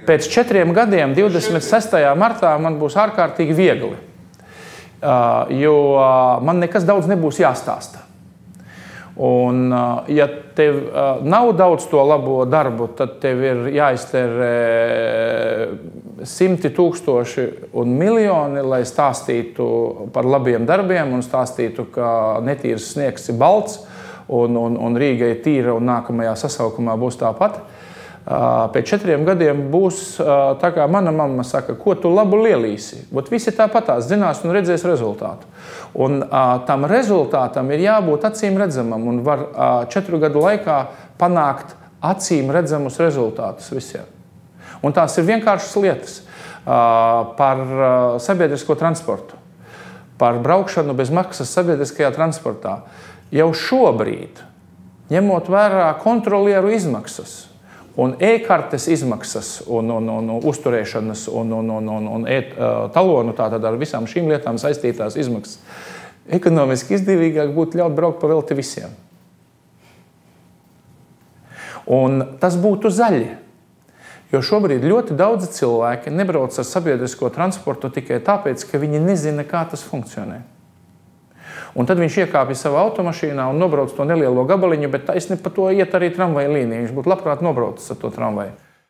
Pēc 4 gadiem, 26. martā, man būs ārkārtīgi viegli, jo man nekas daudz nebūs jāstāsta. Un, ja tev nav daudz to labo darbu, tad tev ir jāiztērē simti tūkstoši un miljoni, lai stāstītu par labiem darbiem un stāstītu, ka netīrs sniegs ir balts un Rīga ir tīra un nākamajā sasaukumā būs tāpat. Pēc 4 gadiem būs tā, kā mana mamma saka, ko tu labu lielīsi. Ot visi tāpatās zinās un redzēs rezultātu. Un tam rezultātam ir jābūt acīm redzamam un var 4 gadu laikā panākt acīm redzamus rezultātus visiem. Un tās ir vienkāršas lietas par sabiedrisko transportu, par braukšanu bez maksas sabiedriskajā transportā. Jau šobrīd, ņemot vērā kontrolieru izmaksas, un e-kartes izmaksas, un uzturēšanas, un talonu, tātad ar visām šīm lietām saistītās izmaksas, ekonomiski izdevīgāk būtu ļaut braukt pa velti visiem. Un tas būtu zaļi, jo šobrīd ļoti daudzi cilvēki nebrauc ar sabiedrisko transportu tikai tāpēc, ka viņi nezina, kā tas funkcionē. Un tad viņš iekāpja savā automašīnā un nobrauc to nelielo gabaliņu, bet taisni pa to iet arī tramvaja līnija. Viņš būtu labprāt nobraucis ar to tramvaju.